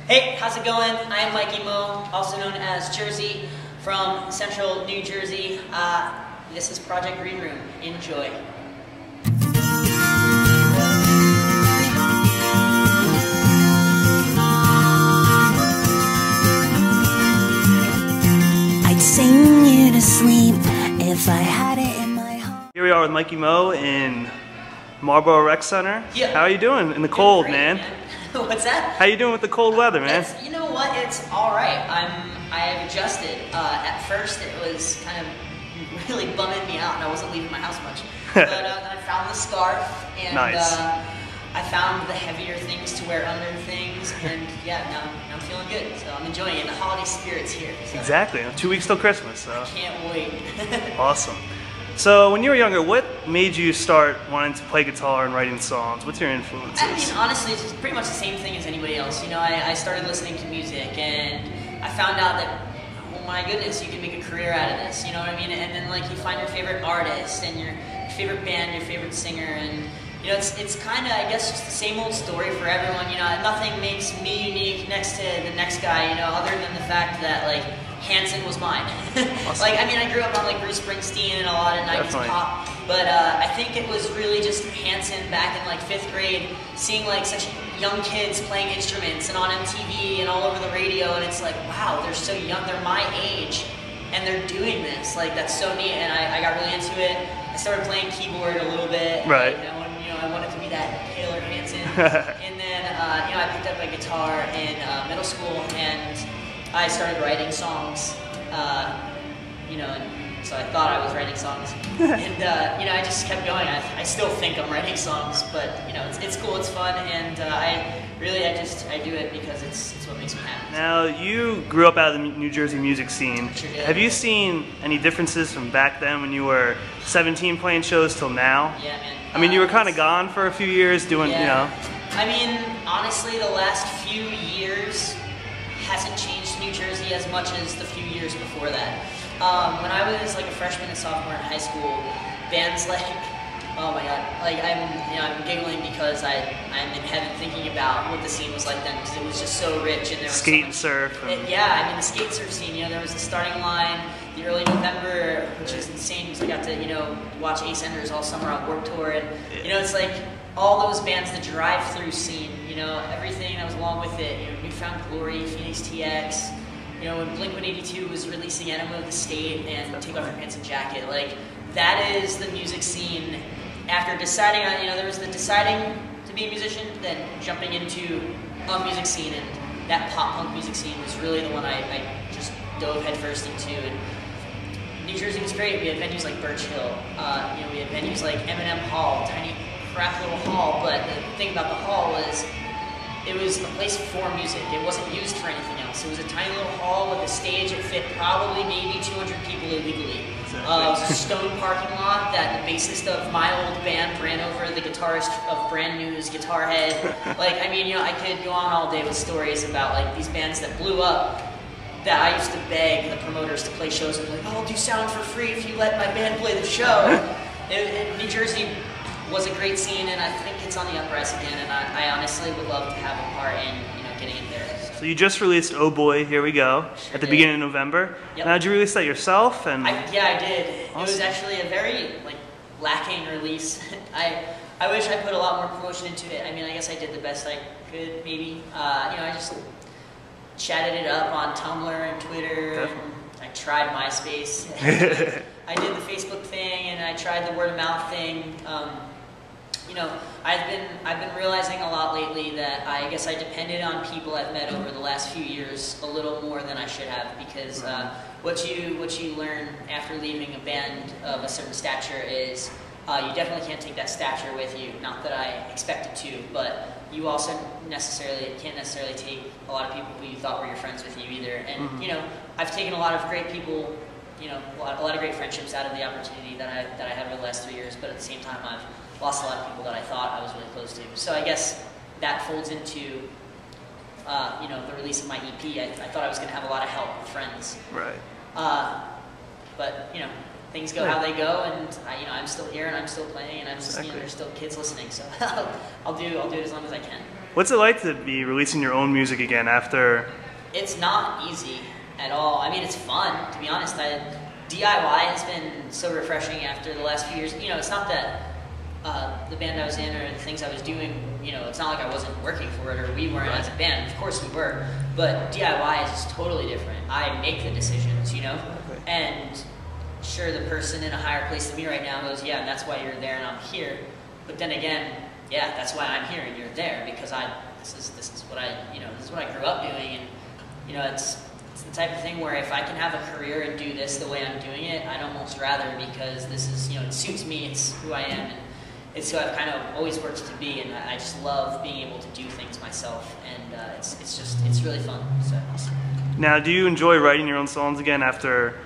Hey, how's it going? I am Mikey Mo, also known as Jersey, from Central New Jersey. This is Project Green Room. Enjoy. I'd sing you to sleep if I had it in my heart. Here we are with Mikey Mo in Marlboro Rec Center. Yeah. How are you doing in the cold, Great, man? What's that? How you doing with the cold weather, man? You know what? It's all right. I've adjusted. At first, it was kind of really bumming me out, and I wasn't leaving my house much. But then I found the scarf, and nice. I found the heavier things to wear under things, and yeah, now I'm feeling good. So I'm enjoying it. The holiday spirit's here. So. Exactly. 2 weeks till Christmas. So. I can't wait. Awesome. So when you were younger, what made you start wanting to play guitar and writing songs? What's your influences? I mean, honestly, it's pretty much the same thing as anybody else. You know, I started listening to music, and I found out that, oh my goodness, you can make a career out of this. You know what I mean? And then like you find your favorite artist and your favorite band, your favorite singer, and you know, it's kind of, I guess, just the same old story for everyone. You know, nothing makes me unique next to the next guy. You know, other than the fact that like Hanson was mine. Awesome. Like, I mean, I grew up on like Bruce Springsteen and a lot of 90s Definitely. pop, but I think it was really just Hanson back in like 5th grade, seeing like such young kids playing instruments and on MTV and all over the radio, and it's like, wow, they're so young, they're my age, and they're doing this. Like, that's so neat, and I got really into it. I started playing keyboard a little bit. Right. I wanted to be that Taylor Hanson. And then, you know, I picked up a guitar in middle school, and I started writing songs, you know, and so I thought I was writing songs. And, you know, I just kept going. I still think I'm writing songs, but, you know, it's cool, it's fun, and I do it because it's what makes me happy. Now, you grew up out of the New Jersey music scene. Sure did. Have you seen any differences from back then when you were 17 playing shows till now? Yeah, man. I mean, you were kind of gone for a few years doing, yeah. you know. I mean, honestly, the last few years hasn't changed New Jersey as much as the few years before that. When I was like a freshman and sophomore in high school, bands like, oh my god, like I'm giggling because I'm in heaven thinking about what the scene was like then, because it was just so rich, and there was Skate and so much, surf. yeah, I mean the skate surf scene. You know, there was the starting line, the early November, which is insane because I got to, you know, watch Ace Enders all summer on Warped Tour, and you know, it's like all those bands, the drive-through scene, you know, everything that was along with it. You know, Newfound Glory, Phoenix TX. You know, when Blink-182 was releasing Enema of the State and Take Off Your Pants and Jacket, like that is the music scene. After deciding on, you know, there was the deciding to be a musician, then jumping into a music scene, and that pop punk music scene was really the one I just dove headfirst into. And New Jersey was great. We had venues like Birch Hill. You know, we had venues like M&M Hall, tiny crap little hall. But the thing about the hall was it was a place for music. It wasn't used for anything else. It was a tiny little hall with a stage that fit probably maybe 200 people illegally. It was a stone parking lot that the bassist of my old band ran over the guitarist of Brand New's guitar head. Like, I mean, you know, I could go on all day with stories about like these bands that blew up that I used to beg the promoters to play shows with, like, oh, I'll do sound for free if you let my band play the show. New Jersey was a great scene, and I think it's on the uprise again, and I honestly would love to have a part in, you know, getting it there. So you just released Oh Boy, Here We Go at the beginning of November. Yep. Now, did you release that yourself? And yeah, I did. Awesome. It was actually a very like lacking release. I wish I put a lot more promotion into it. I mean, I guess I did the best I could, maybe. You know, I just chatted it up on Tumblr and Twitter. Definitely. And I tried MySpace. I did the Facebook thing, and I tried the word of mouth thing. You know, I've been realizing a lot lately that I guess I depended on people I've met over the last few years a little more than I should have, because what you learn after leaving a band of a certain stature is you definitely can't take that stature with you. Not that I expected to, but you also can't necessarily take a lot of people who you thought were your friends with you either. And you know, I've taken a lot of great people, you know, a lot of great friendships out of the opportunity that I had over the last 3 years. But at the same time, I've lost a lot of people that I thought I was really close to. So I guess that folds into, you know, the release of my EP. I thought I was going to have a lot of help with friends. Right. But, you know, things go how they go, and you know, I'm still here and I'm still playing, and I'm just, you know, there's still kids listening, so I'll do it as long as I can. What's it like to be releasing your own music again after? It's not easy at all. I mean, it's fun, to be honest. DIY has been so refreshing after the last few years. You know, it's not that the band I was in or the things I was doing, you know, it's not like I wasn't working for it or we weren't as a band. Of course we were. But DIY is just totally different. I make the decisions, you know? And sure, the person in a higher place than me right now goes, yeah, and that's why you're there and I'm here. But then again, yeah, that's why I'm here and you're there, because this is what I grew up doing. And you know, it's the type of thing where if I can have a career and do this the way I'm doing it, I'd almost rather, because this is, you know, it suits me, it's who I am, and it's who I've kind of always worked to be, and I just love being able to do things myself, and it's really fun. So. Now, do you enjoy writing your own songs again after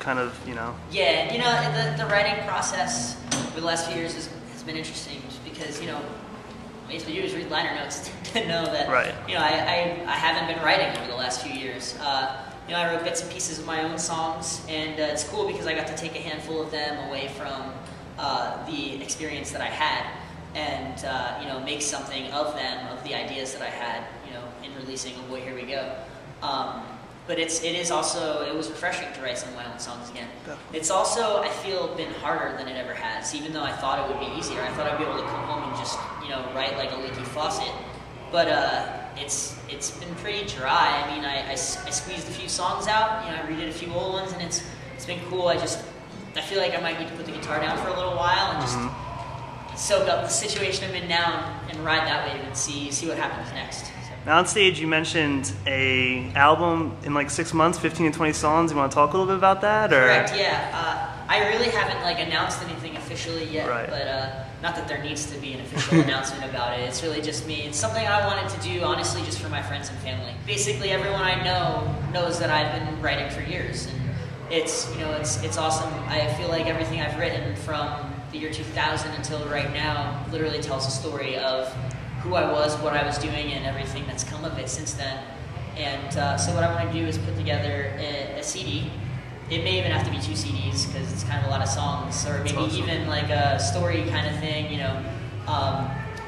kind of, you know? Yeah, you know, the writing process over the last few years has been interesting, just because, you know, what I used to do is read liner notes to know that, you know, I haven't been writing over the last few years. You know, I wrote bits and pieces of my own songs, and it's cool because I got to take a handful of them away from the experience that I had, and you know, make something of them, of the ideas that I had, you know, in releasing "Oh Boy, Here We Go." But it was refreshing to write some of my own songs again. It's also, I feel, been harder than it ever has. Even though I thought it would be easier, I thought I'd be able to come home and just, you know, write like a leaky faucet. But it's been pretty dry. I mean, I squeezed a few songs out. You know, I redid a few old ones, and it's been cool. I feel like I might need to put the guitar down for a little while and just soak up the situation I'm in now and ride that wave and see what happens next. So. Now on stage, you mentioned a album in like 6 months, 15 to 20 songs. You want to talk a little bit about that, or? Correct. Yeah. I really haven't like announced anything officially yet, but not that there needs to be an official announcement about it. It's really just me. It's something I wanted to do, honestly, just for my friends and family. Basically, everyone I know knows that I've been writing for years, and it's, you know, it's awesome. I feel like everything I've written from the year 2000 until right now literally tells a story of who I was, what I was doing, and everything that's come of it since then. And so what I want to do is put together a CD. It may even have to be 2 CDs because it's kind of a lot of songs, or maybe even like a story kind of thing, you know,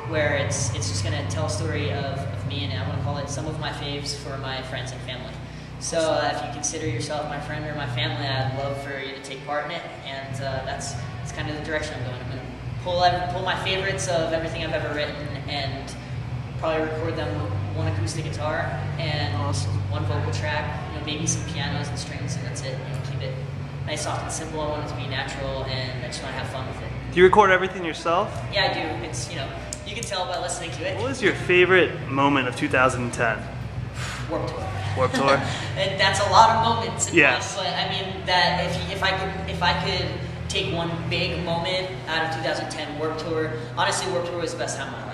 where it's just going to tell a story of me, and I want to call it Some of My Faves for My Friends and Family. So if you consider yourself my friend or my family, I'd love for you to take part in it, and that's kind of the direction I'm going. I'm going to pull my favorites of everything I've ever written and probably record them with one acoustic guitar and one vocal track, you know, maybe some pianos and strings, and that's it. You know, keep it nice, soft, and simple. I want it to be natural, and I just want to have fun with it. Do you record everything yourself? Yeah, I do. It's, you know, you can tell by listening to it. What was your favorite moment of 2010? Warped Tour. Warped Tour. And that's a lot of moments. Yes. But I mean, that if I could take one big moment out of 2010, Warped Tour. Honestly, Warped Tour was the best time of my life.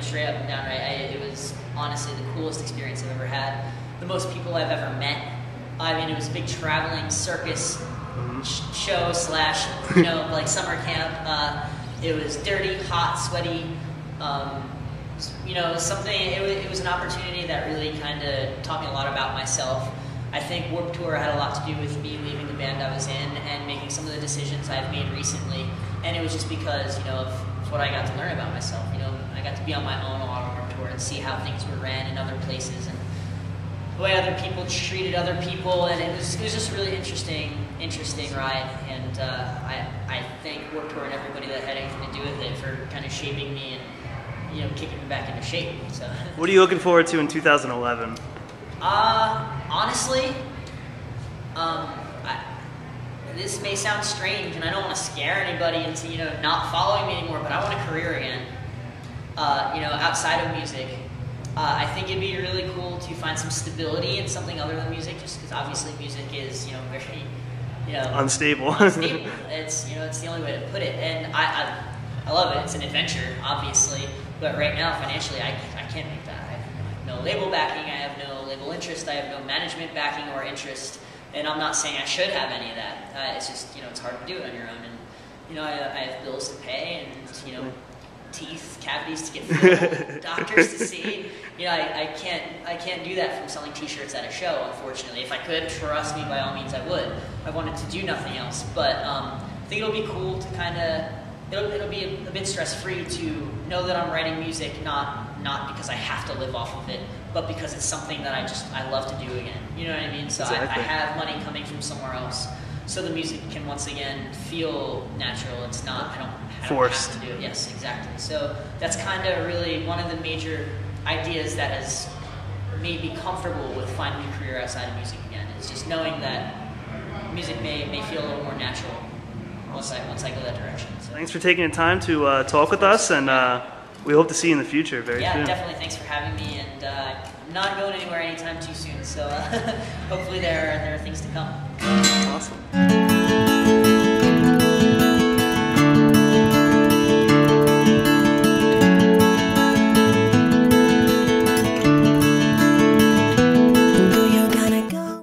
Straight up and downright, it was honestly the coolest experience I've ever had. The most people I've ever met. I mean, it was a big traveling circus show slash, you know, like summer camp. It was dirty, hot, sweaty. You know, it was an opportunity that really kind of taught me a lot about myself. I think Warped Tour had a lot to do with me leaving the band I was in and making some of the decisions I've made recently. And it was just because, you know, of what I got to learn about myself. You know, I got to be on my own a lot on Warped Tour and see how things were ran in other places and the way other people treated other people. And it was just a really interesting ride. And I thank Warped Tour and everybody that had anything to do with it for kind of shaping me and, you know, kicking me back into shape. So. What are you looking forward to in 2011? Honestly, this may sound strange, and I don't want to scare anybody into, you know, not following me anymore, but I want a career again, you know, outside of music. I think it'd be really cool to find some stability in something other than music, just because obviously music is, you know, very, you know, unstable. It's, you know, it's the only way to put it, and I love it. It's an adventure, obviously, but right now, financially, I can't make that. I have no label backing, I have no label interest, I have no management backing or interest, and I'm not saying I should have any of that. It's just, you know, it's hard to do it on your own, and, you know, I have bills to pay, and, you know, teeth, cavities to get filled, doctors to see. You know, I can't do that from selling t-shirts at a show, unfortunately. If I could, trust me, by all means I would. I wanted to do nothing else, but I think it'll be cool to kind of it'll be a bit stress-free to know that I'm writing music, not because I have to live off of it, but because it's something that I love to do again. You know what I mean? So Exactly. I have money coming from somewhere else, so the music can once again feel natural. It's not, I don't Forced. have to do it. Yes, exactly. So that's kind of really one of the major ideas that has made me comfortable with finding a career outside of music again. It's just knowing that music may feel a little more natural once I go that direction. So. Thanks for taking the time to talk with us, and we hope to see you in the future very soon. Yeah, definitely. Thanks for having me, and I'm not going anywhere anytime too soon. So hopefully there are things to come. Awesome.